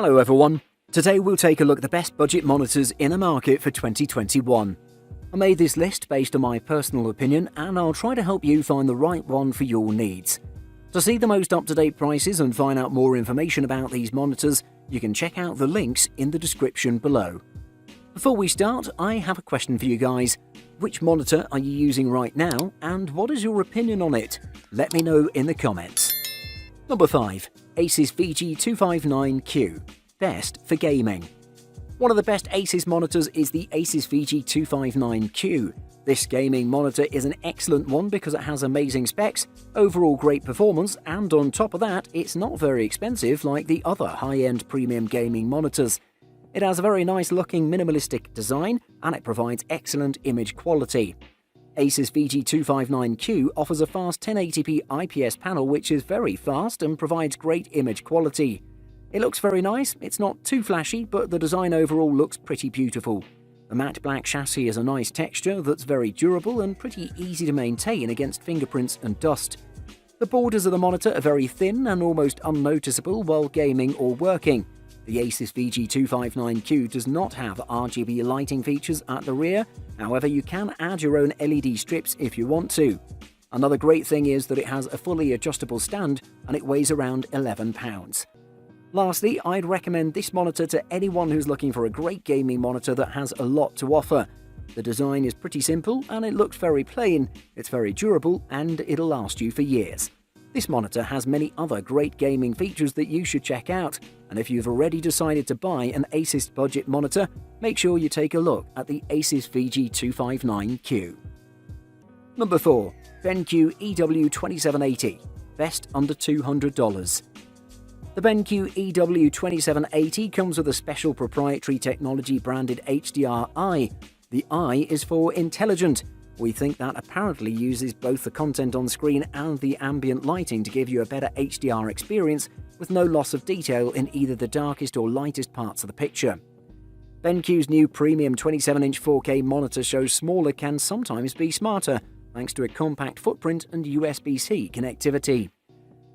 Hello everyone, today we'll take a look at the best budget monitors in the market for 2021. I made this list based on my personal opinion and I'll try to help you find the right one for your needs. To see the most up-to-date prices and find out more information about these monitors, you can check out the links in the description below. Before we start, I have a question for you guys. Which monitor are you using right now and what is your opinion on it? Let me know in the comments. Number 5. Asus VG259Q. Best for gaming. One of the best Asus monitors is the Asus VG259Q. This gaming monitor is an excellent one because it has amazing specs, overall great performance, and on top of that, it's not very expensive like the other high-end premium gaming monitors. It has a very nice looking minimalistic design and it provides excellent image quality. Asus VG259Q offers a fast 1080p IPS panel which is very fast and provides great image quality. It looks very nice, it's not too flashy, but the design overall looks pretty beautiful. The matte black chassis is a nice texture that's very durable and pretty easy to maintain against fingerprints and dust. The borders of the monitor are very thin and almost unnoticeable while gaming or working. The Asus VG259Q does not have RGB lighting features at the rear, however you can add your own LED strips if you want to. Another great thing is that it has a fully adjustable stand and it weighs around 11 pounds. Lastly, I'd recommend this monitor to anyone who's looking for a great gaming monitor that has a lot to offer. The design is pretty simple and it looks very plain, it's very durable and it'll last you for years. This monitor has many other great gaming features that you should check out, and if you've already decided to buy an Asus budget monitor, make sure you take a look at the Asus VG259Q. Number 4. BenQ EW2780. Best under $200. The BenQ EW2780 comes with a special proprietary technology branded HDR Eye. The I is for intelligent. We think that apparently uses both the content on screen and the ambient lighting to give you a better HDR experience with no loss of detail in either the darkest or lightest parts of the picture. BenQ's new premium 27-inch 4K monitor shows smaller can sometimes be smarter, thanks to a compact footprint and USB-C connectivity.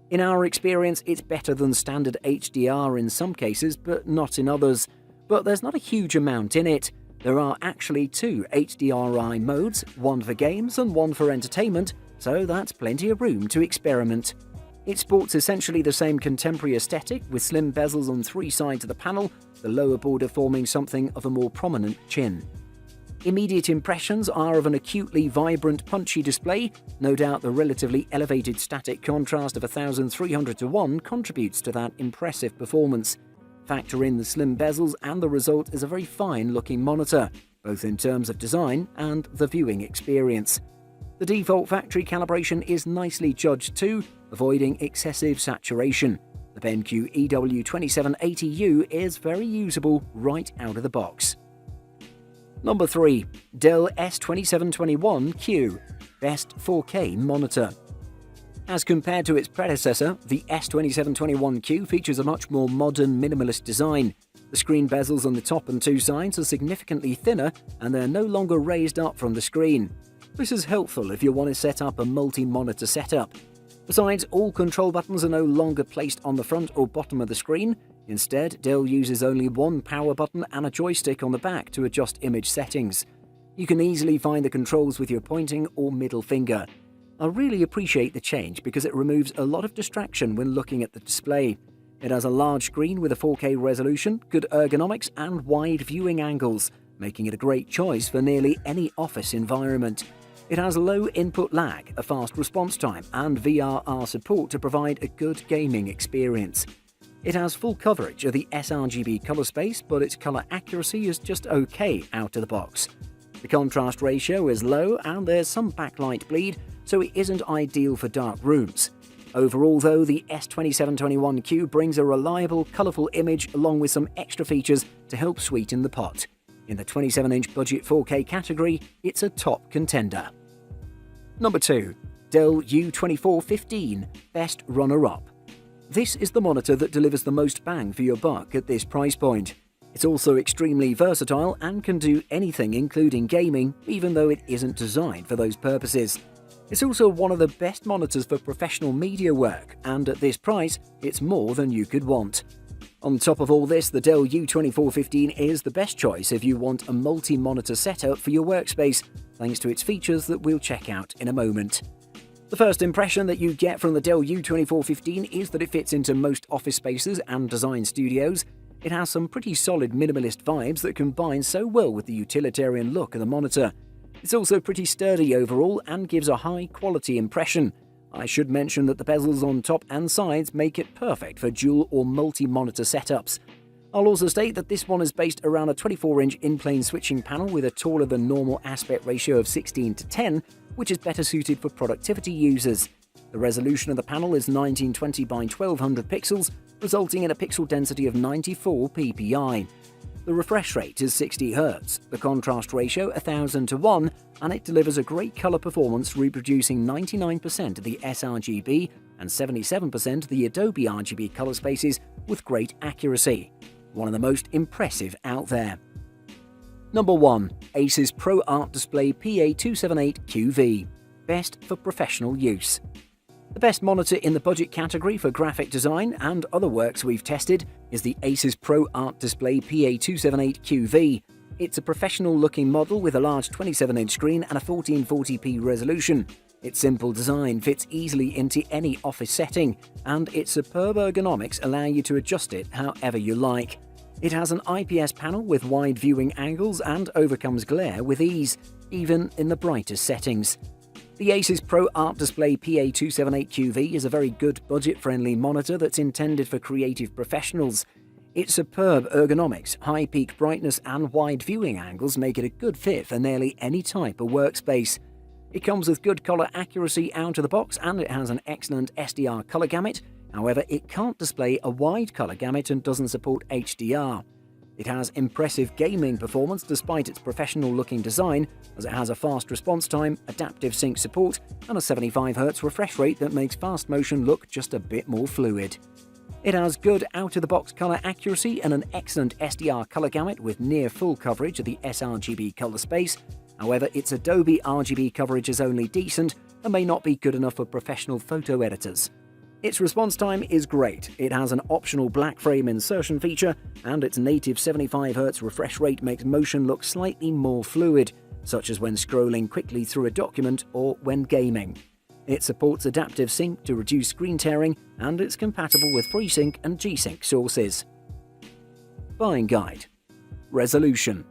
In our experience, it's better than standard HDR in some cases, but not in others. But there's not a huge amount in it. There are actually two HDRI modes, one for games and one for entertainment, so that's plenty of room to experiment. It sports essentially the same contemporary aesthetic with slim bezels on three sides of the panel, the lower border forming something of a more prominent chin. Immediate impressions are of an acutely vibrant, punchy display. No doubt the relatively elevated static contrast of 1300 to 1 contributes to that impressive performance. Factor in the slim bezels and the result is a very fine-looking monitor, both in terms of design and the viewing experience. The default factory calibration is nicely judged too, avoiding excessive saturation. The BenQ EW2780U is very usable right out of the box. Number 3. Dell S2721Q. Best 4K monitor. As compared to its predecessor, the S2721Q features a much more modern, minimalist design. The screen bezels on the top and two sides are significantly thinner and they're no longer raised up from the screen. This is helpful if you want to set up a multi-monitor setup. Besides, all control buttons are no longer placed on the front or bottom of the screen. Instead, Dell uses only one power button and a joystick on the back to adjust image settings. You can easily find the controls with your pointing or middle finger. I really appreciate the change because it removes a lot of distraction when looking at the display. It has a large screen with a 4K resolution, good ergonomics and wide viewing angles, making it a great choice for nearly any office environment. It has low input lag, a fast response time and VRR support to provide a good gaming experience. It has full coverage of the sRGB color space, but its color accuracy is just okay out of the box. The contrast ratio is low and there's some backlight bleed, so it isn't ideal for dark rooms. Overall though, the S2721Q brings a reliable, colourful image along with some extra features to help sweeten the pot. In the 27-inch budget 4K category, it's a top contender. Number 2. Dell U2415, best runner-up. This is the monitor that delivers the most bang for your buck at this price point. It's also extremely versatile and can do anything including gaming, even though it isn't designed for those purposes. It's also one of the best monitors for professional media work, and at this price, it's more than you could want. On top of all this, the Dell U2415 is the best choice if you want a multi-monitor setup for your workspace, thanks to its features that we'll check out in a moment. The first impression that you get from the Dell U2415 is that it fits into most office spaces and design studios. It has some pretty solid minimalist vibes that combine so well with the utilitarian look of the monitor. It's also pretty sturdy overall and gives a high-quality impression. I should mention that the bezels on top and sides make it perfect for dual or multi-monitor setups. I'll also state that this one is based around a 24-inch in-plane switching panel with a taller than normal aspect ratio of 16:10, which is better suited for productivity users. The resolution of the panel is 1920 by 1200 pixels, resulting in a pixel density of 94 ppi. The refresh rate is 60 Hz, the contrast ratio 1000:1, and it delivers a great color performance, reproducing 99% of the sRGB and 77% of the Adobe RGB color spaces with great accuracy. One of the most impressive out there. Number 1. Asus ProArt Display PA278QV. Best for professional use. The best monitor in the budget category for graphic design and other works we've tested is the Asus ProArt Display PA278QV. It's a professional-looking model with a large 27-inch screen and a 1440p resolution. Its simple design fits easily into any office setting, and its superb ergonomics allow you to adjust it however you like. It has an IPS panel with wide viewing angles and overcomes glare with ease, even in the brightest settings. The Asus ProArt Display PA278QV is a very good budget-friendly monitor that's intended for creative professionals. Its superb ergonomics, high peak brightness and wide viewing angles make it a good fit for nearly any type of workspace. It comes with good color accuracy out of the box, and it has an excellent SDR color gamut. However, it can't display a wide color gamut and doesn't support HDR. It has impressive gaming performance despite its professional-looking design, as it has a fast response time, adaptive sync support, and a 75 Hz refresh rate that makes fast motion look just a bit more fluid. It has good out-of-the-box color accuracy and an excellent SDR color gamut with near full coverage of the sRGB color space. However, its Adobe RGB coverage is only decent and may not be good enough for professional photo editors. Its response time is great. It has an optional black frame insertion feature, and its native 75 Hz refresh rate makes motion look slightly more fluid, such as when scrolling quickly through a document or when gaming. It supports adaptive sync to reduce screen tearing, and it's compatible with FreeSync and G-Sync sources. Buying guide. Resolution.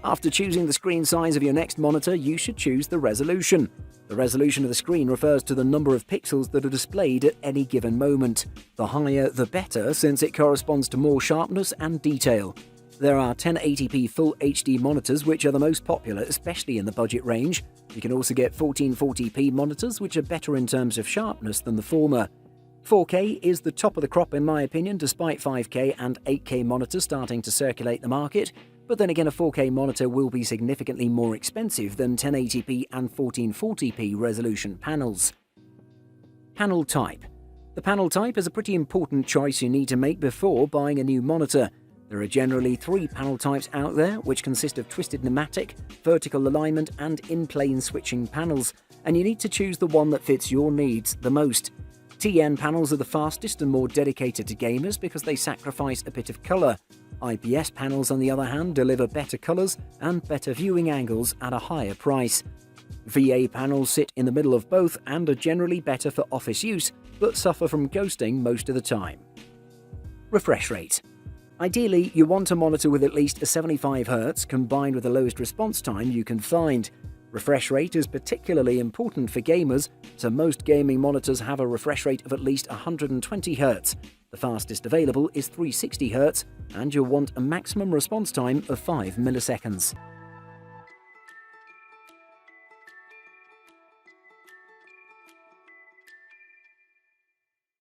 After choosing the screen size of your next monitor, you should choose the resolution. The resolution of the screen refers to the number of pixels that are displayed at any given moment. The higher, the better, since it corresponds to more sharpness and detail. There are 1080p Full HD monitors, which are the most popular, especially in the budget range. You can also get 1440p monitors, which are better in terms of sharpness than the former. 4K is the top of the crop in my opinion, despite 5K and 8K monitors starting to circulate the market. But then again, a 4K monitor will be significantly more expensive than 1080p and 1440p resolution panels. Panel type. The panel type is a pretty important choice you need to make before buying a new monitor. There are generally 3 panel types out there, which consist of twisted pneumatic, vertical alignment, and in-plane switching panels, and you need to choose the one that fits your needs the most. TN panels are the fastest and more dedicated to gamers because they sacrifice a bit of color. IPS panels, on the other hand, deliver better colors and better viewing angles at a higher price. VA panels sit in the middle of both and are generally better for office use, but suffer from ghosting most of the time. Refresh rate. Ideally, you want a monitor with at least a 75 Hz combined with the lowest response time you can find. Refresh rate is particularly important for gamers, so most gaming monitors have a refresh rate of at least 120 Hz. The fastest available is 360 Hz, and you'll want a maximum response time of 5 milliseconds.